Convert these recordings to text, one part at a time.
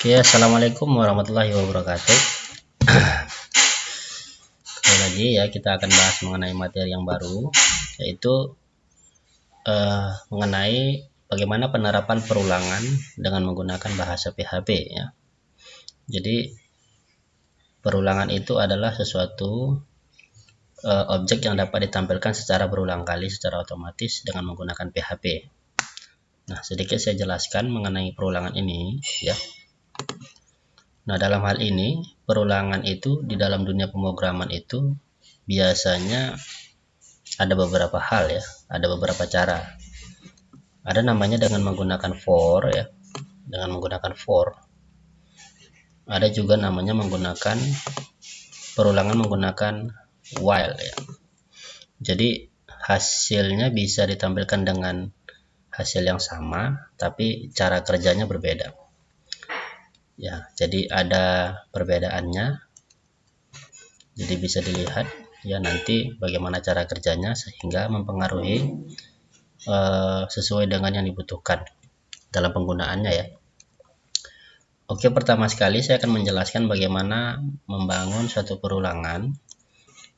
Oke, assalamualaikum warahmatullahi wabarakatuh. Sekali lagi ya, kita akan bahas mengenai materi yang baru, yaitu mengenai bagaimana penerapan perulangan dengan menggunakan bahasa PHP ya. Jadi perulangan itu adalah sesuatu objek yang dapat ditampilkan secara berulang kali secara otomatis dengan menggunakan PHP. Nah, sedikit saya jelaskan mengenai perulangan ini ya. Nah, dalam hal ini, perulangan itu di dalam dunia pemrograman itu biasanya ada beberapa hal ya, ada beberapa cara. Ada namanya dengan menggunakan for ya, dengan menggunakan for. Ada juga namanya menggunakan perulangan menggunakan while ya. Jadi hasilnya bisa ditampilkan dengan hasil yang sama, tapi cara kerjanya berbeda. Ya, jadi ada perbedaannya. Jadi bisa dilihat ya nanti bagaimana cara kerjanya sehingga mempengaruhi sesuai dengan yang dibutuhkan dalam penggunaannya ya. Oke, pertama sekali saya akan menjelaskan bagaimana membangun suatu perulangan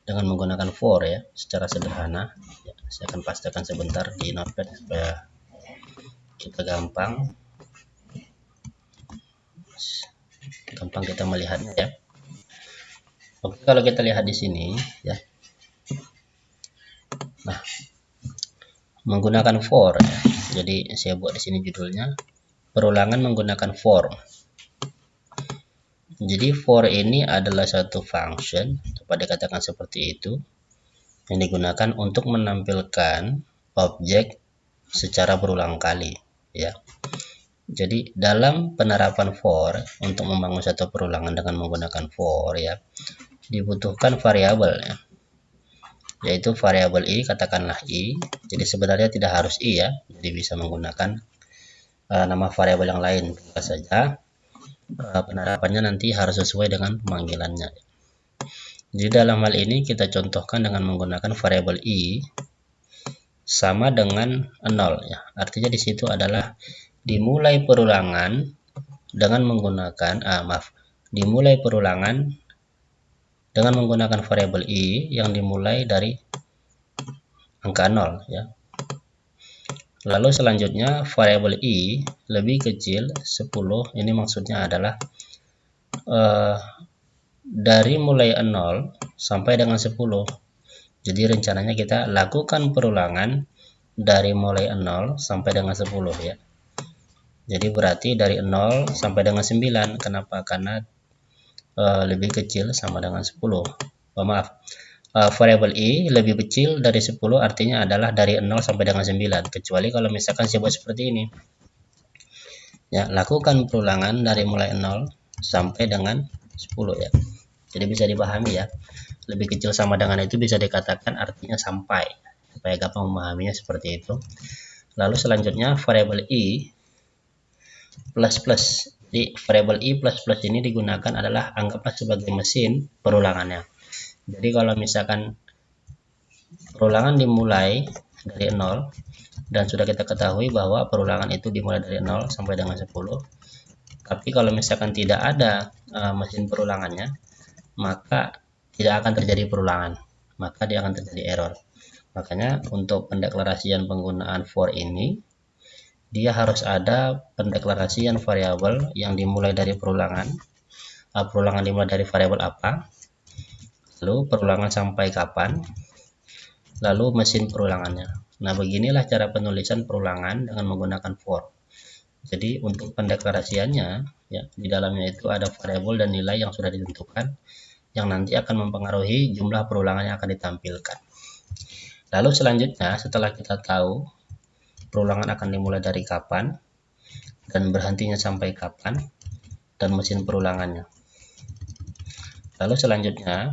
dengan menggunakan for ya, secara sederhana. Ya, saya akan pastikan sebentar di notepad supaya kita gampang kita melihatnya ya. Oke, kalau kita lihat di sini ya. Nah, menggunakan for ya. Jadi saya buat di sini judulnya perulangan menggunakan for. Jadi for ini adalah satu function, dapat dikatakan seperti itu, yang digunakan untuk menampilkan objek secara berulang kali ya. Jadi dalam penerapan for untuk membangun satu perulangan dengan menggunakan for ya, dibutuhkan variabel ya, yaitu variabel i, katakanlah i. Jadi sebenarnya tidak harus i ya, jadi bisa menggunakan nama variabel yang lain saja. Penerapannya nanti harus sesuai dengan pemanggilannya. Jadi dalam hal ini kita contohkan dengan menggunakan variabel i sama dengan 0 ya. Artinya di situ adalah dimulai perulangan dengan menggunakan dimulai perulangan dengan menggunakan variabel i yang dimulai dari angka 0 ya. Lalu selanjutnya variabel i lebih kecil 10, ini maksudnya adalah dari mulai 0 sampai dengan 10. Jadi rencananya kita lakukan perulangan dari mulai 0 sampai dengan 10 ya. Jadi berarti dari 0 sampai dengan 9. Kenapa? Karena lebih kecil sama dengan 10. Variabel i lebih kecil dari 10 artinya adalah dari 0 sampai dengan 9. Kecuali kalau misalkan saya buat seperti ini. Ya, lakukan perulangan dari mulai 0 sampai dengan 10 ya. Jadi bisa dipahami ya. Lebih kecil sama dengan itu bisa dikatakan artinya sampai. Supaya gampang memahaminya seperti itu. Lalu selanjutnya variabel i plus plus. Jadi variabel i plus plus ini digunakan adalah anggaplah sebagai mesin perulangannya. Jadi kalau misalkan perulangan dimulai dari 0 dan sudah kita ketahui bahwa perulangan itu dimulai dari 0 sampai dengan 10. Tapi kalau misalkan tidak ada mesin perulangannya, maka tidak akan terjadi perulangan. Maka dia akan terjadi error. Makanya untuk pendeklarasian penggunaan for ini, dia harus ada pendeklarasian variabel yang dimulai dari perulangan. Perulangan dimulai dari variabel apa, lalu perulangan sampai kapan, lalu mesin perulangannya. Nah, beginilah cara penulisan perulangan dengan menggunakan for. Jadi untuk pendeklarasiannya ya, di dalamnya itu ada variabel dan nilai yang sudah ditentukan yang nanti akan mempengaruhi jumlah perulangan yang akan ditampilkan. Lalu selanjutnya setelah kita tahu perulangan akan dimulai dari kapan dan berhentinya sampai kapan dan mesin perulangannya. Lalu selanjutnya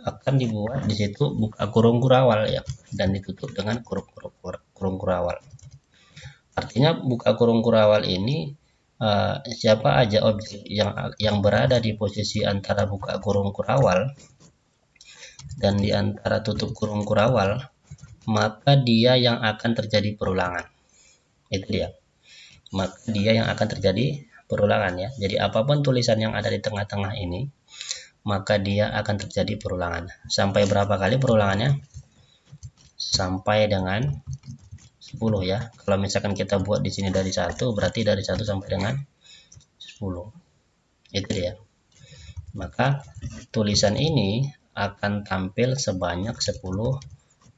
akan dibuat di situ buka kurung kurawal ya, dan ditutup dengan kurung kurawal. Artinya buka kurung kurawal ini siapa aja objek yang berada di posisi antara buka kurung kurawal dan di antara tutup kurung kurawal, maka dia yang akan terjadi perulangan. Itu dia. maka dia yang akan terjadi perulangan ya. Jadi apapun tulisan yang ada di tengah-tengah ini, maka dia akan terjadi perulangan. Sampai berapa kali perulangannya? Sampai dengan 10 ya. Kalau misalkan kita buat di sini dari 1, berarti dari 1 sampai dengan 10. Itu dia. Maka tulisan ini akan tampil sebanyak 10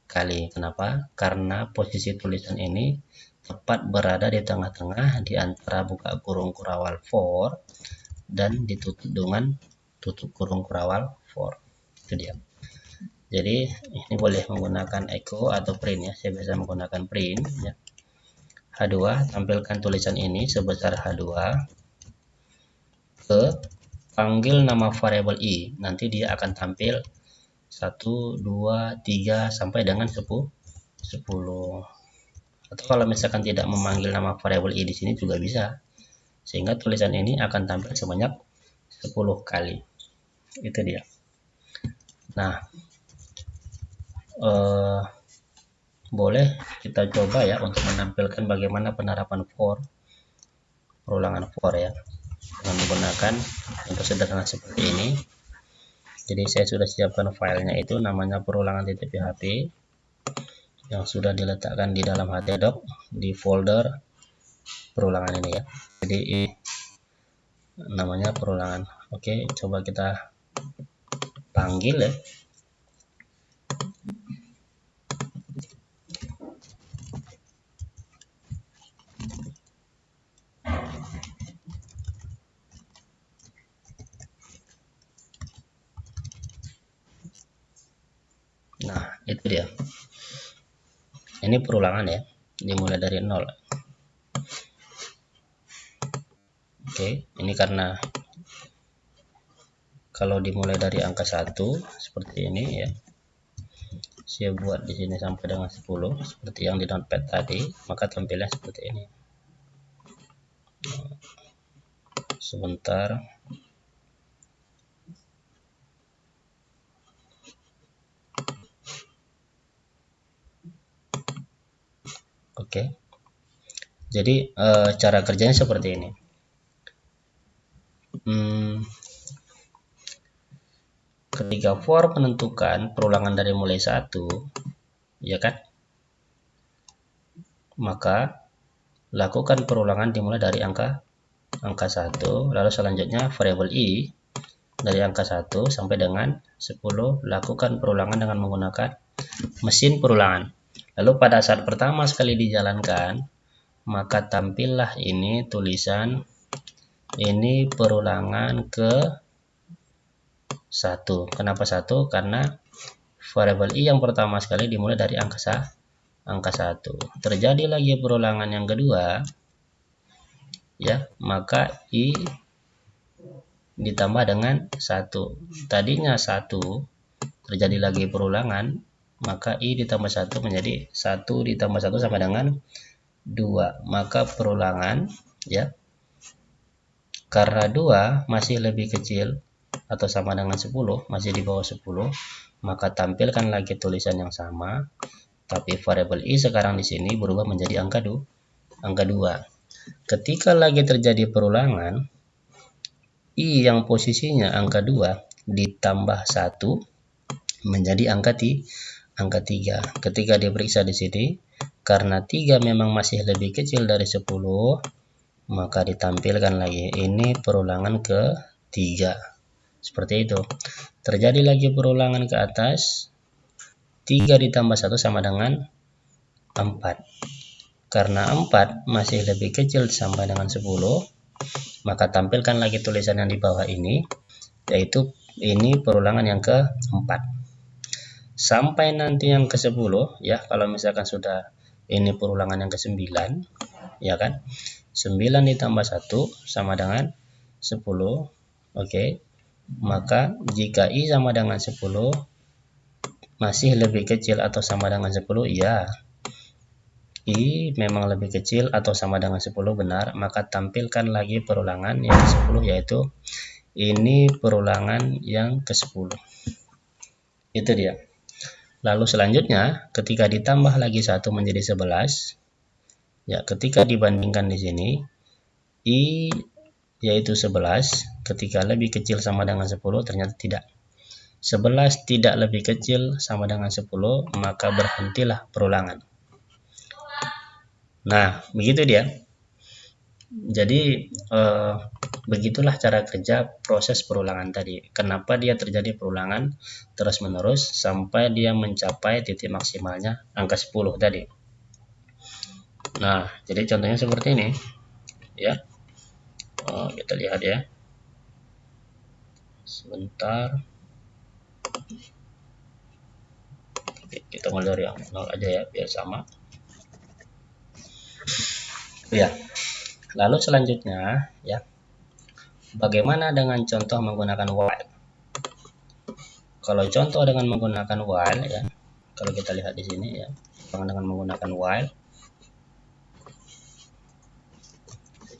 kali. Kenapa? Karena posisi tulisan ini tepat berada di tengah-tengah di antara buka kurung kurawal for dan ditutup dengan tutup kurung kurawal for. Itu dia. Jadi ini boleh menggunakan echo atau print ya. Saya biasa menggunakan print ya. H2, tampilkan tulisan ini sebesar H2 ke panggil nama variabel i. Nanti dia akan tampil 1, 2, 3 sampai dengan 10. Atau kalau misalkan tidak memanggil nama variabel i di sini juga bisa. Sehingga tulisan ini akan tampil sebanyak 10 kali. Itu dia. Nah, boleh kita coba ya untuk menampilkan bagaimana penerapan for, perulangan for ya, dengan menggunakan contoh sederhana seperti ini. Jadi saya sudah siapkan filenya, itu namanya perulangan.php yang sudah diletakkan di dalam htdoc di folder perulangan ini ya. Jadi namanya perulangan. Oke, coba kita panggil ya. Nah, itu dia. Ini perulangan ya, dimulai dari 0. Oke, ini karena kalau dimulai dari angka 1 seperti ini ya. Saya buat di sini sampai dengan 10 seperti yang di notepad tadi, maka tampilnya seperti ini. Sebentar. Oke. Jadi cara kerjanya seperti ini. Ketika for menentukan perulangan dari mulai 1, ya kan? Maka lakukan perulangan dimulai dari angka 1, lalu selanjutnya variabel i dari angka 1 sampai dengan 10 lakukan perulangan dengan menggunakan mesin perulangan. Lalu pada saat pertama sekali dijalankan, maka tampillah ini tulisan ini perulangan ke 1. Kenapa 1? Karena variabel i yang pertama sekali dimulai dari angka 1. Terjadi lagi perulangan yang kedua ya, maka i ditambah dengan 1. Tadinya 1, terjadi lagi perulangan, maka i ditambah 1 menjadi 1 ditambah 1 sama dengan 2. Maka perulangan ya, karena 2 masih lebih kecil atau sama dengan 10, masih di bawah 10, maka tampilkan lagi tulisan yang sama, tapi variabel i sekarang di sini berubah menjadi angka 2. Ketika lagi terjadi perulangan, i yang posisinya angka 2 ditambah 1 menjadi angka 3. Ketika diperiksa di sini, karena 3 memang masih lebih kecil dari 10, maka ditampilkan lagi ini perulangan ke 3. Seperti itu. Terjadi lagi perulangan ke atas, 3 ditambah 1 sama dengan 4. Karena 4 masih lebih kecil sampai dengan 10, maka tampilkan lagi tulisan yang di bawah ini, yaitu ini perulangan yang ke-4. Sampai nanti yang ke-10 ya, kalau misalkan sudah ini perulangan yang ke-9 ya kan, 9 ditambah 1 sama dengan 10. Oke. Maka jika i sama dengan 10 masih lebih kecil atau sama dengan 10, ya i memang lebih kecil atau sama dengan 10 benar, maka tampilkan lagi perulangan yang ke-10, yaitu ini perulangan yang ke-10. Itu dia. Lalu selanjutnya ketika ditambah lagi 1 menjadi 11, Ya, ketika dibandingkan di sini, I yaitu 11 ketika lebih kecil sama dengan 10 ternyata tidak. 11 tidak lebih kecil sama dengan 10, maka berhentilah perulangan. Nah, begitu dia. Jadi begitulah cara kerja proses perulangan tadi. Kenapa dia terjadi perulangan terus-menerus sampai dia mencapai titik maksimalnya angka 10 tadi. Nah, jadi contohnya seperti ini ya. Kita lihat ya. Sebentar. Kita mulai dari yang 0 aja ya, biar sama. Ya. Lalu selanjutnya ya. Bagaimana dengan contoh menggunakan while? Kalau contoh dengan menggunakan while ya. Kalau kita lihat di sini ya, dengan menggunakan while.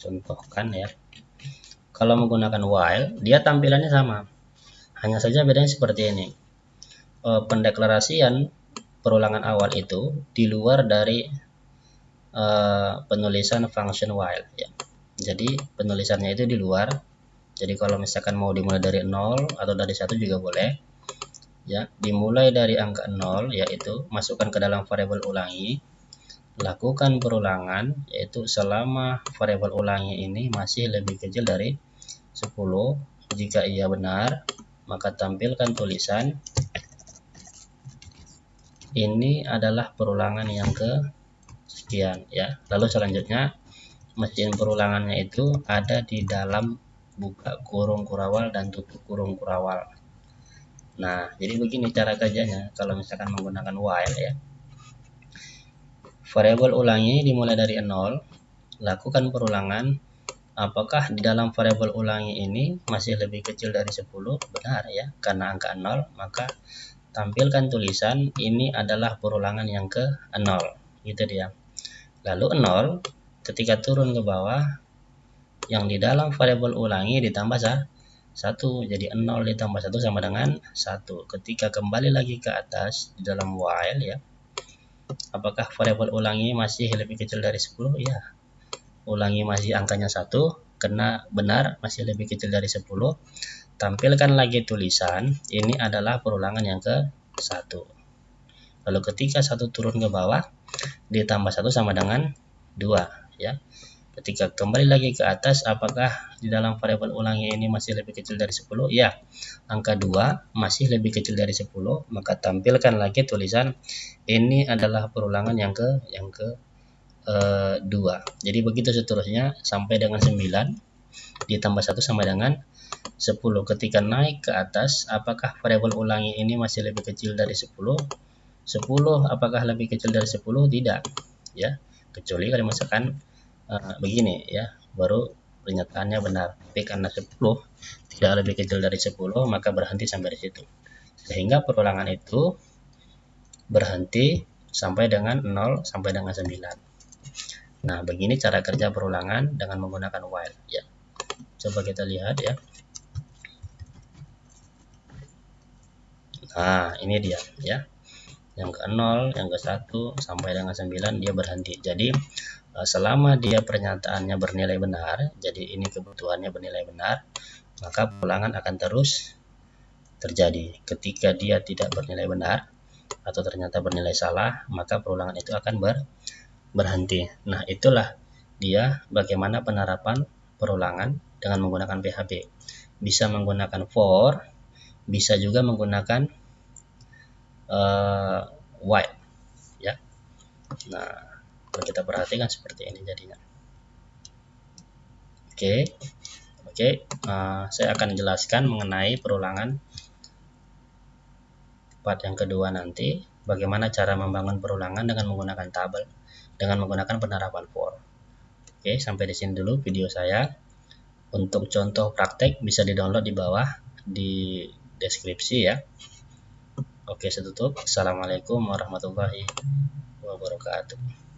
Contohkan ya. Kalau menggunakan while, dia tampilannya sama. Hanya saja bedanya seperti ini. Pendeklarasian perulangan awal itu di luar dari penulisan function while ya. Jadi penulisannya itu di luar. Jadi kalau misalkan mau dimulai dari 0 atau dari 1 juga boleh. Ya, dimulai dari angka 0 yaitu masukkan ke dalam variabel ulangi. Lakukan perulangan yaitu selama variabel ulangi ini masih lebih kecil dari 10. Jika iya benar, maka tampilkan tulisan ini adalah perulangan yang ke sekian ya. Lalu selanjutnya mesin perulangannya itu ada di dalam buka kurung kurawal dan tutup kurung kurawal. Nah, jadi begini cara kerjanya kalau misalkan menggunakan while ya. Variabel ulangi dimulai dari 0, lakukan perulangan. Apakah di dalam variabel ulangi ini masih lebih kecil dari 10? Benar ya, karena angka 0, maka tampilkan tulisan ini adalah perulangan yang ke 0. Gitu dia. Lalu 0 ketika turun ke bawah, yang di dalam variabel ulangi ditambah 1. Jadi 0 ditambah 1 sama dengan 1. Ketika kembali lagi ke atas di dalam while ya. Apakah variabel ulangi masih lebih kecil dari 10? Ya. Ulangi masih angkanya 1, karena benar masih lebih kecil dari 10. Tampilkan lagi tulisan ini adalah perulangan yang ke 1. Lalu ketika 1 turun ke bawah ditambah 1 sama dengan 2 ya. Ketika kembali lagi ke atas, apakah di dalam variabel ulangi ini masih lebih kecil dari 10? Ya. Angka 2 masih lebih kecil dari 10, maka tampilkan lagi tulisan ini adalah perulangan yang ke 2. Jadi begitu seterusnya sampai dengan 9 ditambah 1 sama dengan 10. Ketika naik ke atas, apakah variabel ulangi ini masih lebih kecil dari 10? 10 apakah lebih kecil dari 10? Tidak ya, kecuali kalau misalkan begini ya, baru pernyataannya benar. Tapi karena 10 tidak lebih kecil dari 10, maka berhenti sampai di situ. Sehingga perulangan itu berhenti sampai dengan 0 sampai dengan 9. Nah, begini cara kerja perulangan dengan menggunakan while ya. Coba kita lihat ya. Nah, ini dia ya. Yang ke 0, yang ke 1 sampai dengan 9 dia berhenti. Jadi selama dia pernyataannya bernilai benar, jadi ini kebutuhannya bernilai benar, maka perulangan akan terus terjadi. Ketika dia tidak bernilai benar atau ternyata bernilai salah, maka perulangan itu akan berhenti. Nah, itulah dia bagaimana penerapan perulangan dengan menggunakan PHP. Bisa menggunakan for, bisa juga menggunakan while ya. Nah, kalau kita perhatikan seperti ini jadinya. Oke. Saya akan jelaskan mengenai perulangan part yang kedua nanti, bagaimana cara membangun perulangan dengan menggunakan tabel, dengan menggunakan penerapan for. Oke, sampai di sini dulu video saya. Untuk contoh praktek bisa di-download di bawah di deskripsi ya. Oke, saya tutup. Assalamualaikum warahmatullahi wabarakatuh.